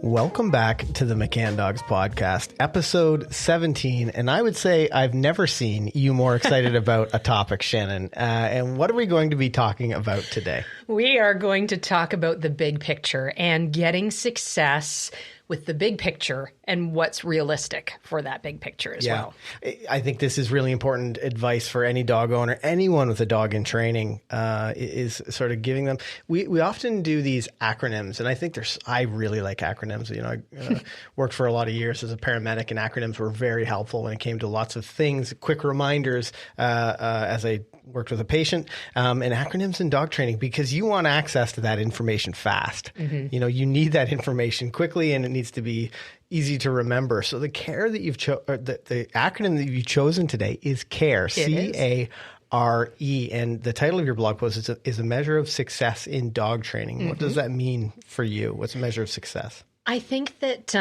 Welcome back to the McCann Dogs podcast, episode 17. And I would say I've never seen you more excited about a topic, Shannon. And what are we going to be talking about today? We are going to talk about the big picture and getting success with the big picture and what's realistic for that big picture as well. I think this is really important advice for any dog owner, anyone with a dog in training, is sort of giving them. We often do these acronyms, and I think I really like acronyms. You know, I worked for a lot of years as a paramedic, and acronyms were very helpful when it came to lots of things, quick reminders as I worked with a patient, and acronyms in dog training, because you want access to that information fast. Mm-hmm. You know, you need that information quickly, and it needs to be easy to remember. So the care that you've the acronym that you've chosen today is CARE, C-A-R-E, and the title of your blog post is a measure of success in dog training. Mm-hmm. What does that mean for you? What's a measure of success? I think that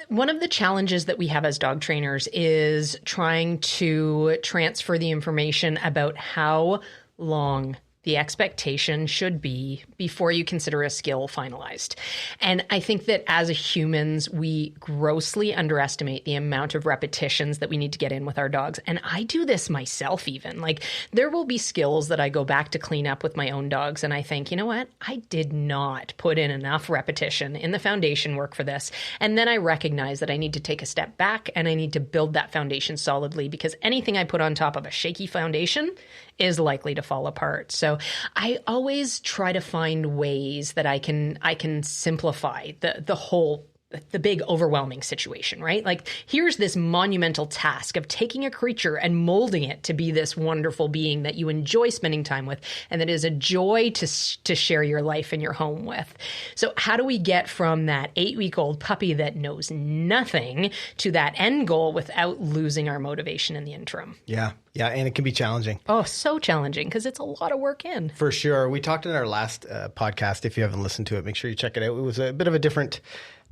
one of the challenges that we have as dog trainers is trying to transfer the information about how long the expectation should be before you consider a skill finalized. And I think that as humans, we grossly underestimate the amount of repetitions that we need to get in with our dogs. And I do this myself even. Like, there will be skills that I go back to clean up with my own dogs, and I think, you know what? I did not put in enough repetition in the foundation work for this. And then I recognize that I need to take a step back and I need to build that foundation solidly, because anything I put on top of a shaky foundation is likely to fall apart. So I always try to find ways that I can simplify the big overwhelming situation, right? Like, here's this monumental task of taking a creature and molding it to be this wonderful being that you enjoy spending time with and that is a joy to share your life and your home with. So how do we get from that 8-week-old puppy that knows nothing to that end goal without losing our motivation in the interim? Yeah, and it can be challenging. Oh, so challenging, because it's a lot of work in. For sure. We talked in our last podcast. If you haven't listened to it, make sure you check it out. It was a bit of a different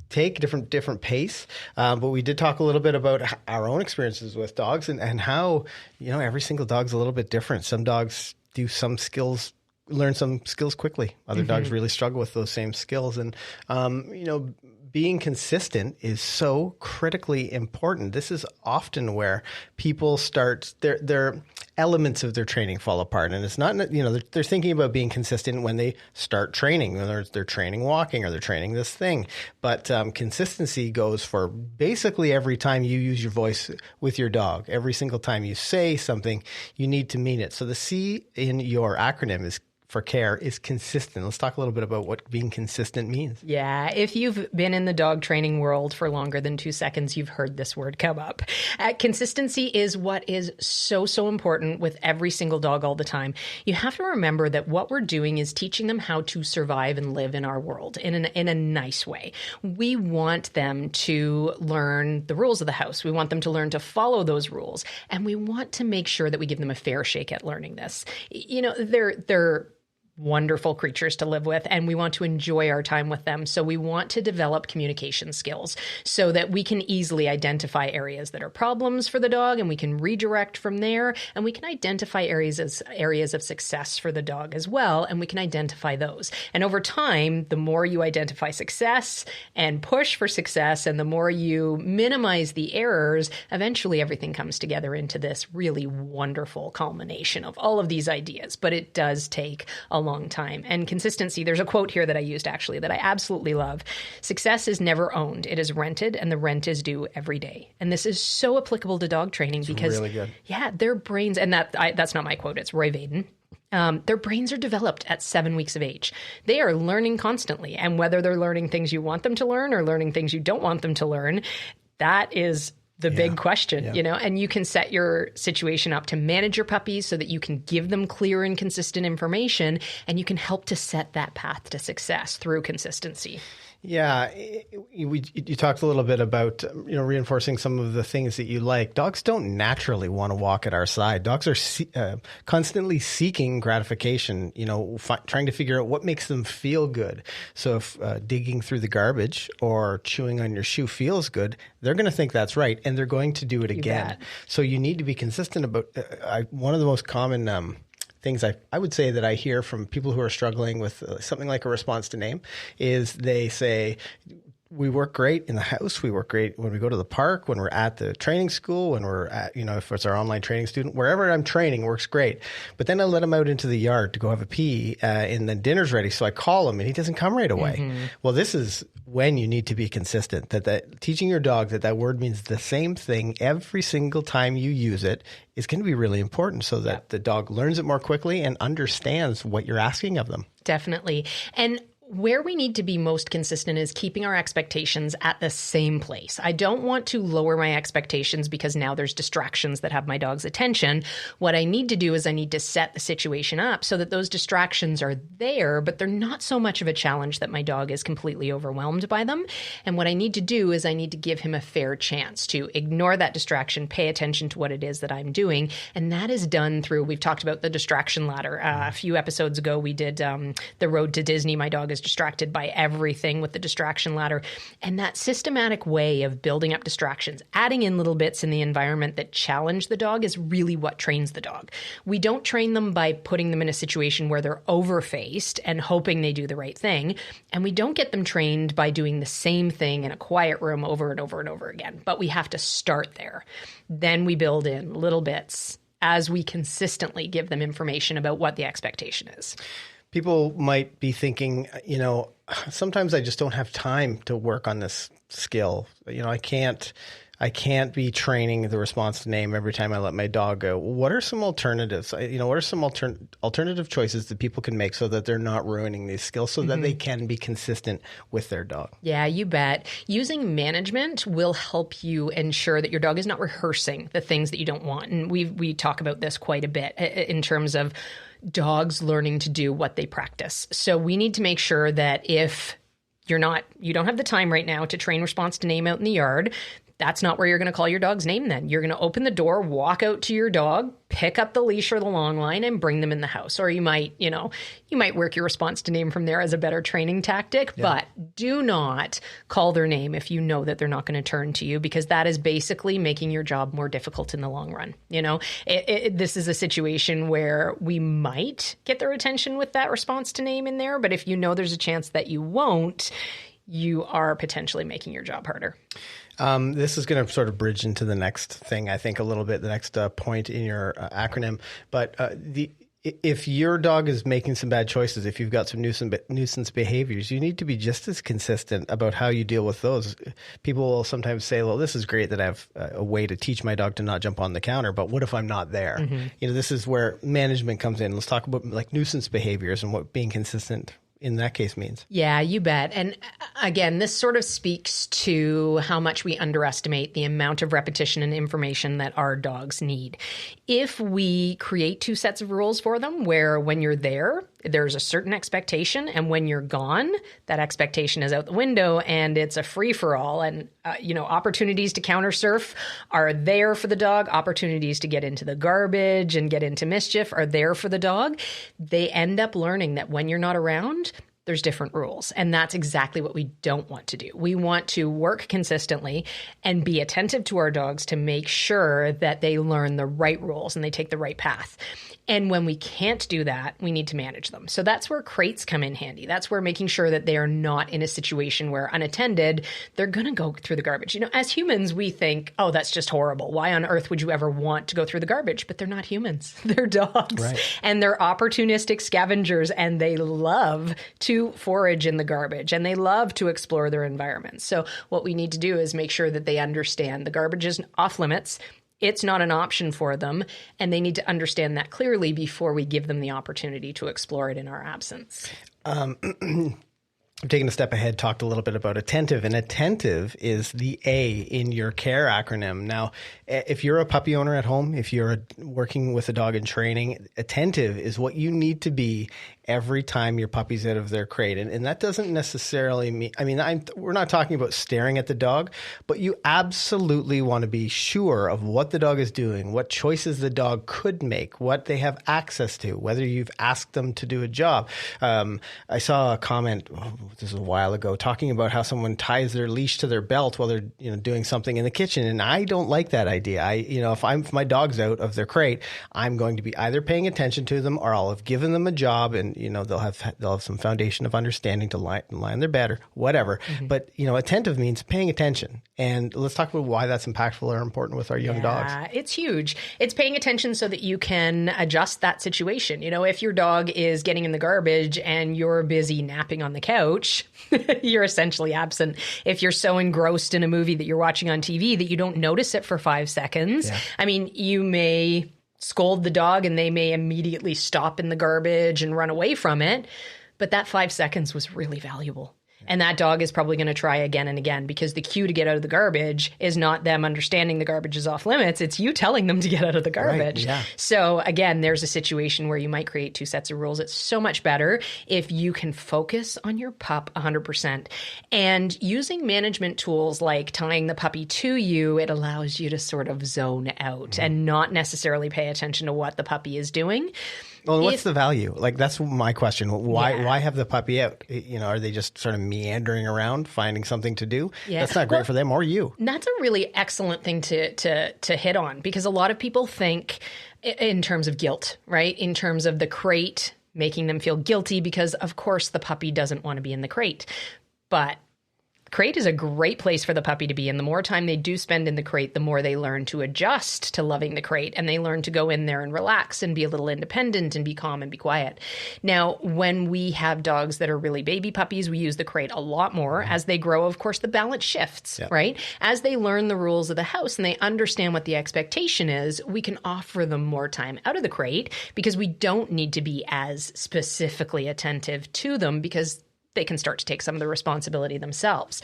take, different pace. But we did talk a little bit about our own experiences with dogs and how, you know, every single dog's a little bit different. Some dogs do some skills, learn some skills quickly. Other mm-hmm. dogs really struggle with those same skills. And, you know, being consistent is so critically important. This is often where people start their elements of their training fall apart. And it's not, you know, they're thinking about being consistent when they start training, whether they're training walking or they're training this thing. But consistency goes for basically every time you use your voice with your dog. Every single time you say something, you need to mean it. So the C in your acronym for CARE is consistent. Let's talk a little bit about what being consistent means. Yeah, if you've been in the dog training world for longer than 2 seconds, you've heard this word come up. Consistency is what is so important with every single dog all the time. You have to remember that what we're doing is teaching them how to survive and live in our world in a nice way. We want them to learn the rules of the house. We want them to learn to follow those rules. And we want to make sure that we give them a fair shake at learning this. You know, they're wonderful creatures to live with, and we want to enjoy our time with them. So we want to develop communication skills so that we can easily identify areas that are problems for the dog, and we can redirect from there, and we can identify areas of success for the dog as well, and we can identify those. And over time, the more you identify success and push for success, and the more you minimize the errors, eventually everything comes together into this really wonderful culmination of all of these ideas. But it does take a long time. And consistency, there's a quote here that I used actually that I absolutely love. Success is never owned. It is rented, and the rent is due every day. And this is so applicable to dog training because really good. Yeah, their brains, and that's not my quote, it's Roy Vaden. Their brains are developed at 7 weeks of age. They are learning constantly. And whether they're learning things you want them to learn or learning things you don't want them to learn, that is the big question, you know, and you can set your situation up to manage your puppies so that you can give them clear and consistent information, and you can help to set that path to success through consistency. Yeah, you talked a little bit about, you know, reinforcing some of the things that you like. Dogs don't naturally want to walk at our side. Dogs are constantly seeking gratification, you know, trying to figure out what makes them feel good. So if digging through the garbage or chewing on your shoe feels good, they're going to think that's right, and they're going to do it again. So you need to be consistent about one of the most common things I would say that I hear from people who are struggling with something like a response to name is they say, we work great in the house. We work great when we go to the park, when we're at the training school, when we're at, if it's our online training student, wherever I'm training works great. But then I let him out into the yard to go have a pee and then dinner's ready. So I call him and he doesn't come right away. Mm-hmm. Well, this is when you need to be consistent, that teaching your dog that word means the same thing every single time you use it is going to be really important so that the dog learns it more quickly and understands what you're asking of them. Definitely. And where we need to be most consistent is keeping our expectations at the same place. I don't want to lower my expectations because now there's distractions that have my dog's attention. What I need to do is I need to set the situation up so that those distractions are there, but they're not so much of a challenge that my dog is completely overwhelmed by them. And what I need to do is I need to give him a fair chance to ignore that distraction, pay attention to what it is that I'm doing. And that is done through, we've talked about the distraction ladder. A few episodes ago, we did the Road to Disney. My dog is distracted by everything with the distraction ladder. And that systematic way of building up distractions, adding in little bits in the environment that challenge the dog is really what trains the dog. We don't train them by putting them in a situation where they're overfaced and hoping they do the right thing. And we don't get them trained by doing the same thing in a quiet room over and over and over again. But we have to start there. Then we build in little bits as we consistently give them information about what the expectation is. People might be thinking, sometimes I just don't have time to work on this skill. I can't be training the response to name every time I let my dog go. What are some alternatives? What are some alternative choices that people can make so that they're not ruining these skills so that they can be consistent with their dog? Yeah, you bet. Using management will help you ensure that your dog is not rehearsing the things that you don't want. And we talk about this quite a bit in terms of dogs learning to do what they practice. So we need to make sure that if you don't have the time right now to train response to name out in the yard, that's not where you're going to call your dog's name then. You're going to open the door, walk out to your dog, pick up the leash or the long line and bring them in the house. Or you might work your response to name from there as a better training tactic, but do not call their name if you know that they're not going to turn to you, because that is basically making your job more difficult in the long run. This is a situation where we might get their attention with that response to name in there, but if you know there's a chance that you won't, you are potentially making your job harder. This is going to sort of bridge into the next thing, I think, a little bit, the next point in your acronym. But if your dog is making some bad choices, if you've got some nuisance behaviors, you need to be just as consistent about how you deal with those. People will sometimes say, well, this is great that I have a way to teach my dog to not jump on the counter, but what if I'm not there? Mm-hmm. This is where management comes in. Let's talk about like nuisance behaviors and what being consistent in that case means. Yeah, you bet. And again, this sort of speaks to how much we underestimate the amount of repetition and information that our dogs need. If we create two sets of rules for them, where when you're there, there's a certain expectation, and when you're gone, that expectation is out the window and it's a free-for-all. And, opportunities to counter surf are there for the dog. Opportunities to get into the garbage and get into mischief are there for the dog. They end up learning that when you're not around, there's different rules. And that's exactly what we don't want to do. We want to work consistently and be attentive to our dogs to make sure that they learn the right rules and they take the right path. And when we can't do that, we need to manage them. So that's where crates come in handy. That's where making sure that they are not in a situation where unattended, they're going to go through the garbage. As humans, we think, oh, that's just horrible. Why on earth would you ever want to go through the garbage? But they're not humans. They're dogs. Right. And they're opportunistic scavengers, and they love to forage in the garbage, and they love to explore their environments. So what we need to do is make sure that they understand the garbage is off limits. It's not an option for them, and they need to understand that clearly before we give them the opportunity to explore it in our absence. I'm taking a step ahead, talked a little bit about attentive, and attentive is the A in your CARE acronym. Now, if you're a puppy owner at home, if you're working with a dog in training, attentive is what you need to be every time your puppy's out of their crate. And that doesn't necessarily mean, we're not talking about staring at the dog, but you absolutely want to be sure of what the dog is doing, what choices the dog could make, what they have access to, whether you've asked them to do a job. I saw a comment, this is a while ago, talking about how someone ties their leash to their belt while they're, doing something in the kitchen. And I don't like that idea. If my dog's out of their crate, I'm going to be either paying attention to them or I'll have given them a job and, they'll have some foundation of understanding to lie in their bed or whatever. Mm-hmm. But, attentive means paying attention. And let's talk about why that's impactful or important with our young dogs. It's huge. It's paying attention so that you can adjust that situation. If your dog is getting in the garbage and you're busy napping on the couch, you're essentially absent. If you're so engrossed in a movie that you're watching on TV that you don't notice it for 5 seconds, you may scold the dog and they may immediately stop in the garbage and run away from it. But that 5 seconds was really valuable. And that dog is probably going to try again and again because the cue to get out of the garbage is not them understanding the garbage is off limits. It's you telling them to get out of the garbage. Right, yeah. So again, there's a situation where you might create 2 sets of rules. It's so much better if you can focus on your pup 100%. And using management tools like tying the puppy to you, it allows you to sort of zone out and not necessarily pay attention to what the puppy is doing. Well, what's the value? That's my question. Why have the puppy out? Are they just sort of meandering around, finding something to do? Yeah. That's not great for them or you. That's a really excellent thing to hit on because a lot of people think in terms of guilt, right? In terms of the crate making them feel guilty because, of course, the puppy doesn't want to be in the crate. But crate is a great place for the puppy to be. And the more time they do spend in the crate, the more they learn to adjust to loving the crate. And they learn to go in there and relax and be a little independent and be calm and be quiet. Now, when we have dogs that are really baby puppies, we use the crate a lot more. As they grow, of course, the balance shifts, right? As they learn the rules of the house and they understand what the expectation is, we can offer them more time out of the crate because we don't need to be as specifically attentive to them because they can start to take some of the responsibility themselves.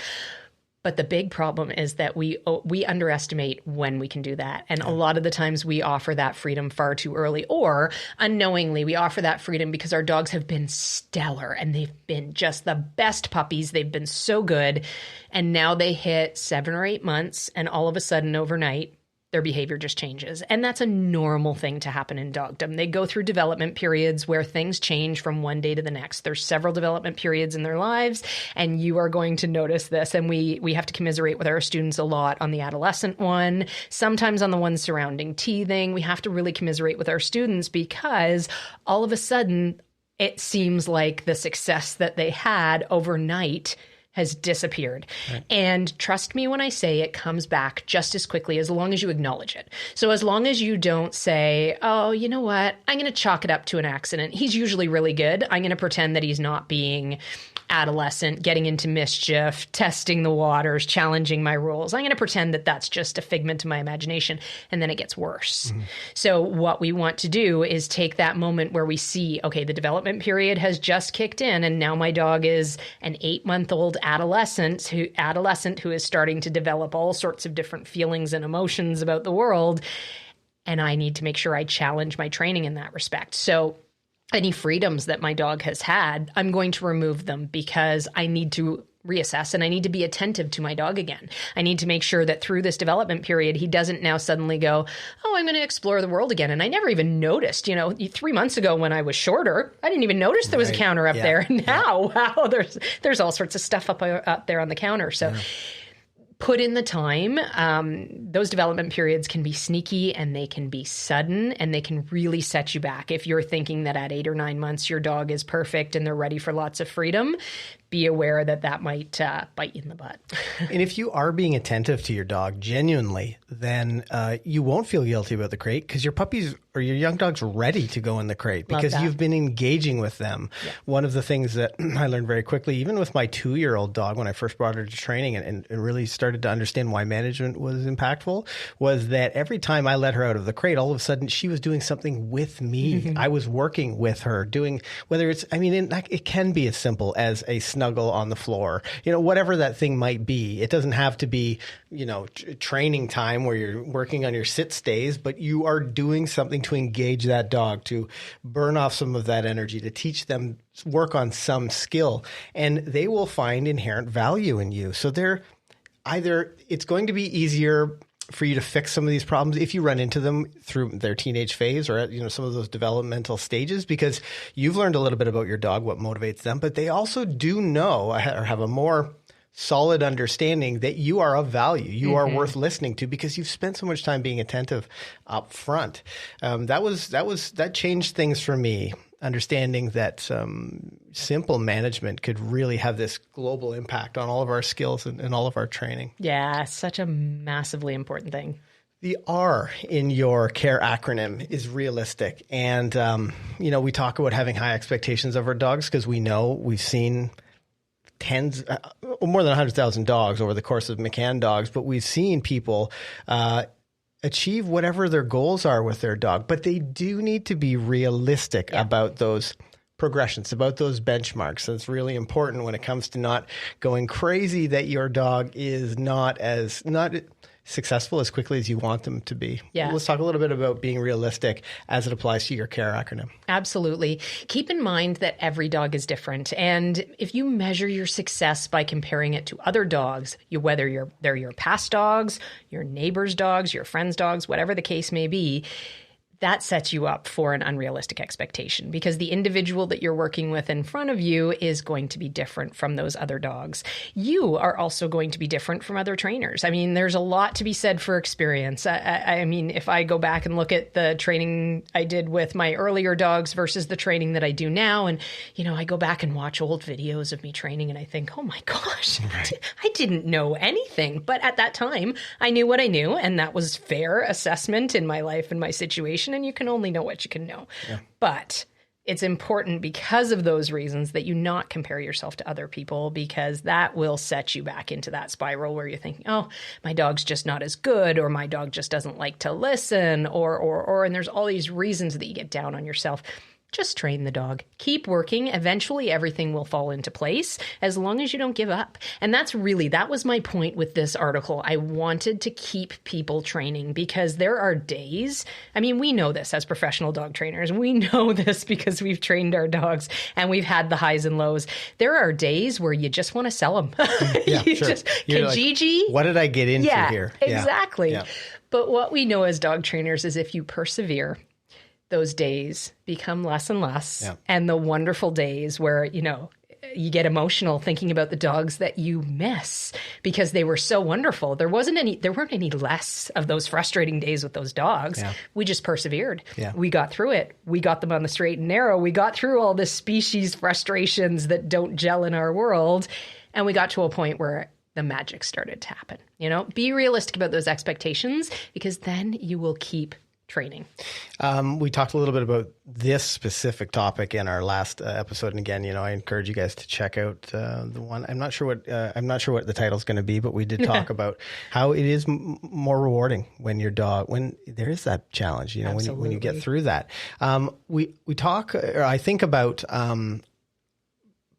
But the big problem is that we underestimate when we can do that. And a lot of the times we offer that freedom far too early, or unknowingly we offer that freedom because our dogs have been stellar and they've been just the best puppies. They've been so good. And now they hit 7 or 8 months and all of a sudden overnight, their behavior just changes. And that's a normal thing to happen in dogdom. They go through development periods where things change from one day to the next. There's several development periods in their lives, and you are going to notice this. And we have to commiserate with our students a lot on the adolescent one, sometimes on the one surrounding teething. We have to really commiserate with our students because all of a sudden it seems like the success that they had overnight has disappeared. Right. And trust me when I say it comes back just as quickly as long as you acknowledge it. So as long as you don't say, oh, you know what, I'm going to chalk it up to an accident. He's usually really good. I'm going to pretend that he's not being adolescent, getting into mischief, testing the waters, challenging my rules. I'm going to pretend that that's just a figment of my imagination. And then it gets worse. Mm-hmm. So what we want to do is take that moment where we see, okay, the development period has just kicked in and now my dog is an 8-month-old adolescent who is starting to develop all sorts of different feelings and emotions about the world. And I need to make sure I challenge my training in that respect. So any freedoms that my dog has had, I'm going to remove them because I need to reassess and I need to be attentive to my dog again. I need to make sure that through this development period, he doesn't now suddenly go, oh, I'm going to explore the world again. And I never even noticed, 3 months ago when I was shorter, I didn't even notice there was a counter up there. And now, wow, there's all sorts of stuff up there on the counter. So put in the time. Those development periods can be sneaky and they can be sudden and they can really set you back. If you're thinking that at 8 or 9 months, your dog is perfect and they're ready for lots of freedom, be aware that might bite you in the butt. And if you are being attentive to your dog genuinely, then you won't feel guilty about the crate because your puppies or your young dog's ready to go in the crate because you've been engaging with them. Yeah. One of the things that I learned very quickly, even with my 2-year-old dog, when I first brought her to training and really started to understand why management was impactful, was that every time I let her out of the crate, all of a sudden she was doing something with me. Mm-hmm. I was working with her, doing whether it's, it can be as simple as a snuggle on the floor, whatever that thing might be. It doesn't have to be, training time where you're working on your sit stays, but you are doing something to engage that dog, to burn off some of that energy, to teach them work on some skill, and they will find inherent value in you. So it's going to be easier for you to fix some of these problems if you run into them through their teenage phase or some of those developmental stages, because you've learned a little bit about your dog, what motivates them, but they also do know or have a more solid understanding that you are of value. You are worth listening to because you've spent so much time being attentive up front. That changed things for me, understanding that simple management could really have this global impact on all of our skills and all of our training. Yeah, such a massively important thing. The R in your CARE acronym is realistic. And, we talk about having high expectations of our dogs because we've seen more than 100,000 dogs over the course of McCann Dogs, but we've seen people achieve whatever their goals are with their dog, but they do need to be realistic about those progressions, about those benchmarks. And it's really important when it comes to not going crazy that your dog is not successful as quickly as you want them to be. Yeah. Let's talk a little bit about being realistic as it applies to your CARE acronym. Absolutely. Keep in mind that every dog is different. And if you measure your success by comparing it to other dogs, whether they're your past dogs, your neighbor's dogs, your friend's dogs, whatever the case may be, that sets you up for an unrealistic expectation because the individual that you're working with in front of you is going to be different from those other dogs. You are also going to be different from other trainers. I mean, there's a lot to be said for experience. I mean, if I go back and look at the training I did with my earlier dogs versus the training that I do now, and, I go back and watch old videos of me training and I think, oh my gosh, I didn't know anything. But at that time, I knew what I knew, and that was fair assessment in my life and my situation. And you can only know what you can know. Yeah. But it's important because of those reasons that you not compare yourself to other people, because that will set you back into that spiral where you're thinking, oh, my dog's just not as good, or my dog just doesn't like to listen, or and there's all these reasons that you get down on yourself. Just train the dog. Keep working. Eventually, everything will fall into place as long as you don't give up. And that was my point with this article. I wanted to keep people training because there are days, I mean, we know this as professional dog trainers. We know this because we've trained our dogs and we've had the highs and lows. There are days where you just want to sell them. Yeah, sure. Kijiji. What did I get into here? Exactly. Yeah. But what we know as dog trainers is if you persevere, those days become less and less. Yeah. And the wonderful days where, you get emotional thinking about the dogs that you miss because they were so wonderful. There weren't any less of those frustrating days with those dogs. Yeah. We just persevered. Yeah. We got through it. We got them on the straight and narrow. We got through all the species frustrations that don't gel in our world. And we got to a point where the magic started to happen. Be realistic about those expectations because then you will keep training. We talked a little bit about this specific topic in our last episode, and again, I encourage you guys to check out the one. I'm not sure what the title's going to be, but we did talk about how it is more rewarding when there is that challenge. When you get through that. I think about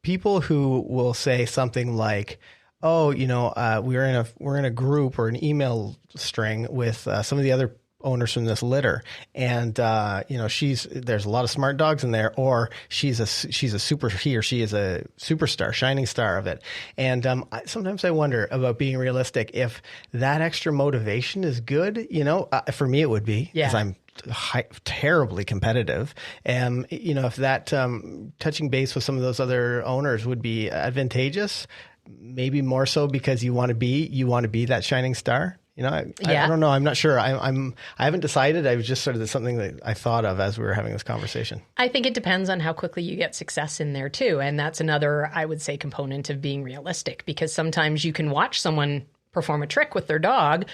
people who will say something like, "Oh, we're in a group or an email string with some of the other owners from this litter, and there's a lot of smart dogs in there, or he or she is a superstar, shining star of it." And sometimes I wonder about being realistic if that extra motivation is good. For me it would be, because I'm terribly competitive, and if that touching base with some of those other owners would be advantageous, maybe more so because you want to be that shining star. I don't know. I'm not sure. I haven't decided. I was just sort of something that I thought of as we were having this conversation. I think it depends on how quickly you get success in there too. And that's another, I would say, component of being realistic, because sometimes you can watch someone perform a trick with their dog,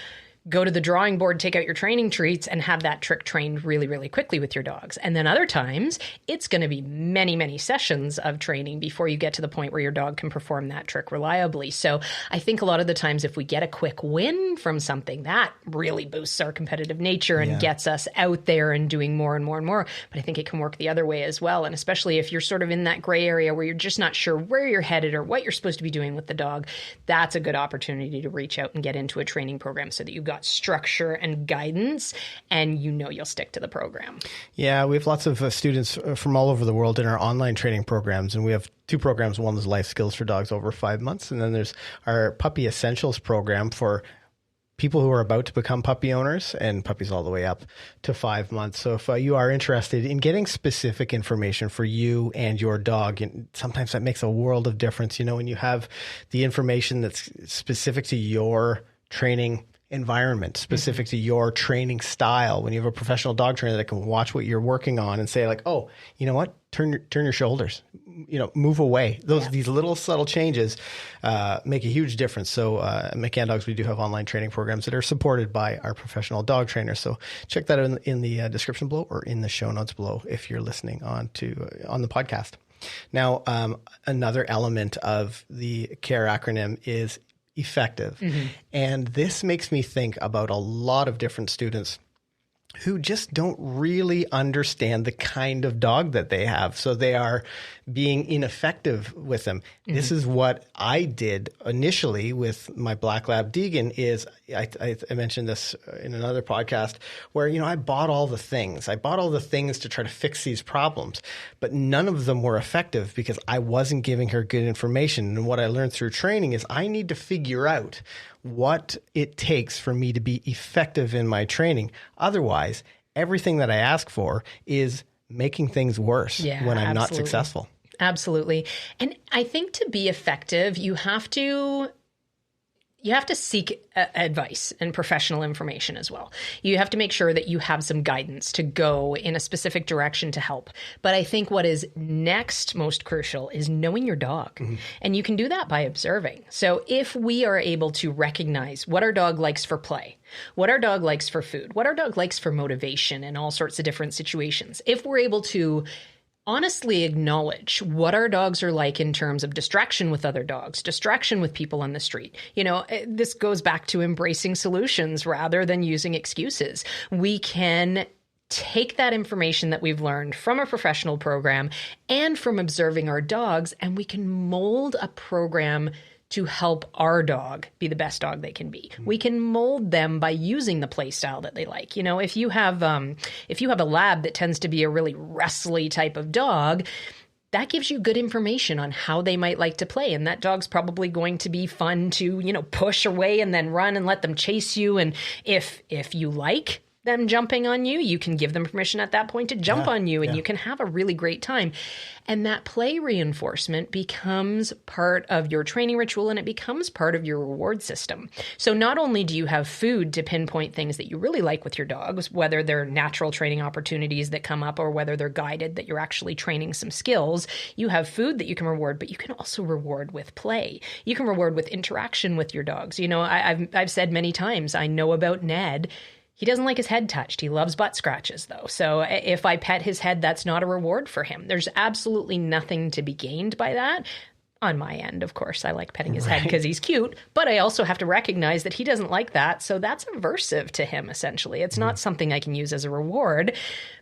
go to the drawing board, take out your training treats, and have that trick trained really, really quickly with your dogs. And then other times, it's going to be many, many sessions of training before you get to the point where your dog can perform that trick reliably. So I think a lot of the times if we get a quick win from something, that really boosts our competitive nature and gets us out there and doing more and more and more. But I think it can work the other way as well. And especially if you're sort of in that gray area where you're just not sure where you're headed or what you're supposed to be doing with the dog, that's a good opportunity to reach out and get into a training program so that you've got structure and guidance, and you'll stick to the program. Yeah, we have lots of students from all over the world in our online training programs, and we have two programs. One is Life Skills for Dogs over 5 months, and then there's our Puppy Essentials program for people who are about to become puppy owners, and puppies all the way up to 5 months. So if you are interested in getting specific information for you and your dog, and sometimes that makes a world of difference, when you have the information that's specific to your training environment, specific to your training style. When you have a professional dog trainer that can watch what you're working on and say like, oh, you know what? Turn your shoulders, move away. These little subtle changes make a huge difference. So at McCann Dogs, we do have online training programs that are supported by our professional dog trainers. So check that out in the description below or in the show notes below if you're listening on the podcast. Now, another element of the CARE acronym is effective. Mm-hmm. And this makes me think about a lot of different students who just don't really understand the kind of dog that they have. So they are being ineffective with them. Mm-hmm. This is what I did initially with my Black Lab Deegan is I mentioned this in another podcast where, I bought all the things. I bought all the things to try to fix these problems, but none of them were effective because I wasn't giving her good information. And what I learned through training is I need to figure out what it takes for me to be effective in my training. Otherwise, everything that I ask for is making things worse when I'm not successful. Absolutely. And I think to be effective, you have to seek advice and professional information as well. You have to make sure that you have some guidance to go in a specific direction to help. But I think what is next most crucial is knowing your dog. Mm-hmm. And you can do that by observing. So if we are able to recognize what our dog likes for play, what our dog likes for food, what our dog likes for motivation in all sorts of different situations, if we're able to honestly acknowledge what our dogs are like in terms of distraction with other dogs, distraction with people on the street. This goes back to embracing solutions rather than using excuses. We can take that information that we've learned from a professional program and from observing our dogs, and we can mold a program to help our dog be the best dog they can be. We can mold them by using the play style that they like. If you have a lab that tends to be a really wrestly type of dog, that gives you good information on how they might like to play. And that dog's probably going to be fun to, push away and then run and let them chase you. And if you like them jumping on you, you can give them permission at that point to jump on you, and you can have a really great time. And that play reinforcement becomes part of your training ritual, and it becomes part of your reward system. So not only do you have food to pinpoint things that you really like with your dogs, whether they're natural training opportunities that come up or whether they're guided, that you're actually training some skills, you have food that you can reward, but you can also reward with play. You can reward with interaction with your dogs. I've said many times, I know about Ned. He doesn't like his head touched. He loves butt scratches, though. So if I pet his head, that's not a reward for him. There's absolutely nothing to be gained by that. On my end, of course, I like petting his head because he's cute, but I also have to recognize that he doesn't like that. So that's aversive to him, essentially. It's not something I can use as a reward,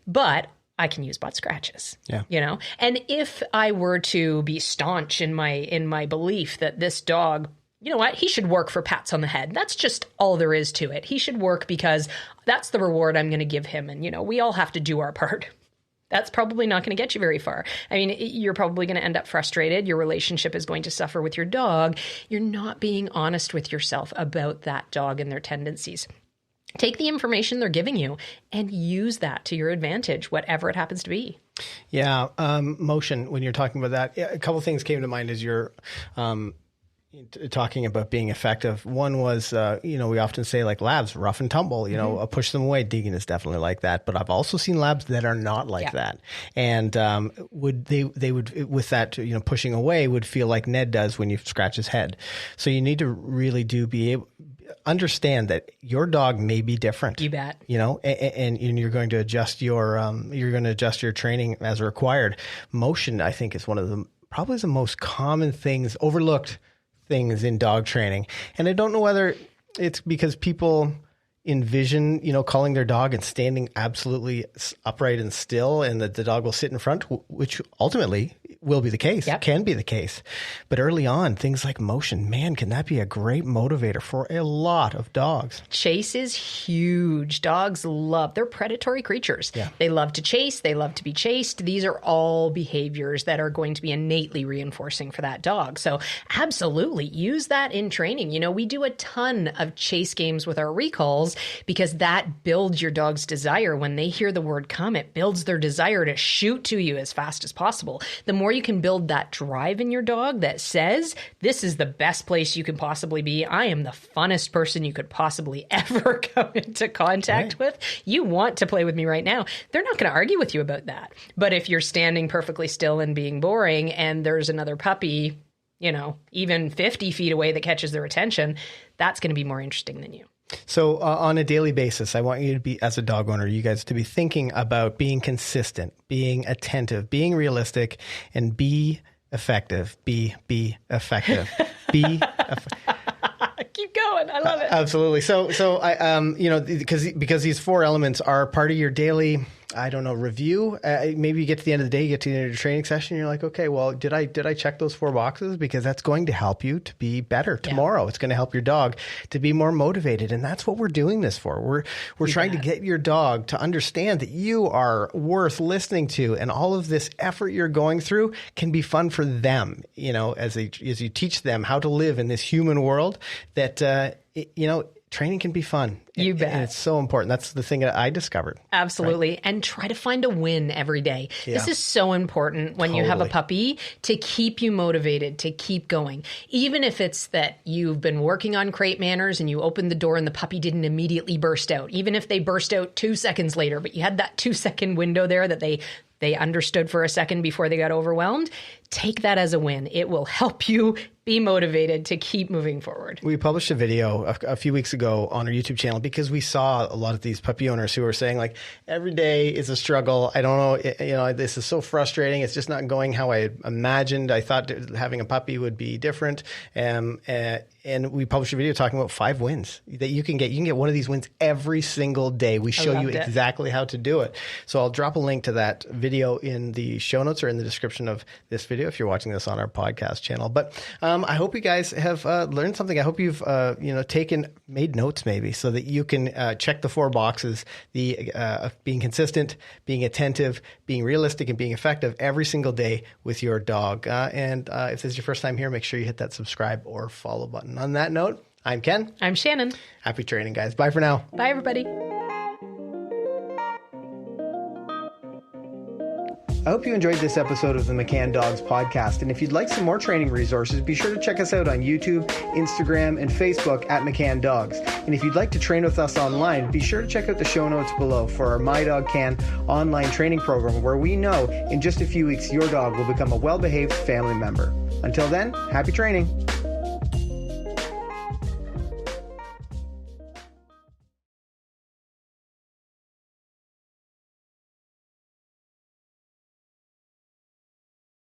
but I can use butt scratches, And if I were to be staunch in my belief that this dog, you know what, he should work for pats on the head. That's just all there is to it. He should work because that's the reward I'm going to give him. And, we all have to do our part. That's probably not going to get you very far. I mean, you're probably going to end up frustrated. Your relationship is going to suffer with your dog. You're not being honest with yourself about that dog and their tendencies. Take the information they're giving you and use that to your advantage, whatever it happens to be. Yeah. Motion, when you're talking about that, a couple of things came to mind as you're talking about being effective. One was, we often say like labs, rough and tumble, push them away. Deegan is definitely like that, but I've also seen labs that are not like that. And they would with that, pushing away would feel like Ned does when you scratch his head. So you need to really understand that your dog may be different. You bet. And you're going to adjust your training as required. Motion, I think, is one of probably the most common things, overlooked things in dog training. And I don't know whether it's because people envision, calling their dog and standing absolutely upright and still, and that the dog will sit in front, which ultimately will be the case. Yep. Can be the case. But early on, things like motion, man, can that be a great motivator for a lot of dogs? Chase is huge. Dogs they're predatory creatures. Yeah. They love to chase. They love to be chased. These are all behaviors that are going to be innately reinforcing for that dog. So absolutely use that in training. You know, we do a ton of chase games with our recalls because that builds your dog's desire. When they hear the word come, it builds their desire to shoot to you as fast as possible. The more you can build that drive in your dog that says, this is the best place you can possibly be. I am the funnest person you could possibly ever come into contact with. You want to play with me right now. They're not going to argue with you about that. But if you're standing perfectly still and being boring and there's another puppy, you know, even 50 feet away that catches their attention, that's going to be more interesting than you. So on a daily basis, I want you to be, as a dog owner, you guys to be thinking about being consistent, being attentive, being realistic, and be effective. Be effective. Keep going. I love it. Absolutely. So I, you know, because these 4 elements are part of your daily, I don't know, review. Maybe you get to the end of the day, you get to the end of your training session, and you're like, okay, well, did I check those 4 boxes? Because that's going to help you to be better tomorrow. Yeah. It's going to help your dog to be more motivated. And that's what we're doing this for. We're trying to get your dog to understand that you are worth listening to, and all of this effort you're going through can be fun for them, you know, as you teach them how to live in this human world, that, you know, training can be fun. You bet. And it's so important. That's the thing that I discovered. Absolutely. Right? And try to find a win every day. Yeah. This is so important when you have a puppy, to keep you motivated, to keep going. Even if it's that you've been working on crate manners and you opened the door and the puppy didn't immediately burst out. Even if they burst out 2 seconds later, but you had that 2-second window there that they understood for a second before they got overwhelmed. Take that as a win. It will help you be motivated to keep moving forward. We published a video a few weeks ago on our YouTube channel because we saw a lot of these puppy owners who were saying, like, every day is a struggle. I don't know, you know, this is so frustrating. It's just not going how I imagined. I thought having a puppy would be different. And we published a video talking about 5 wins that you can get. You can get one of these wins every single day. We show you exactly how to do it. So I'll drop a link to that video in the show notes or in the description of this video if you're watching this on our podcast channel. But I hope you guys have learned something. I hope you've made notes maybe so that you can check the 4 boxes: the being consistent, being attentive, being realistic, and being effective every single day with your dog. And if this is your first time here, make sure you hit that subscribe or follow button. On that note, I'm Ken. I'm Shannon. Happy training, guys. Bye for now. Bye, everybody. I hope you enjoyed this episode of the McCann Dogs podcast. And if you'd like some more training resources, be sure to check us out on YouTube, Instagram, and Facebook at McCann Dogs. And if you'd like to train with us online, be sure to check out the show notes below for our My Dog Can online training program, where we know in just a few weeks your dog will become a well-behaved family member. Until then, happy training.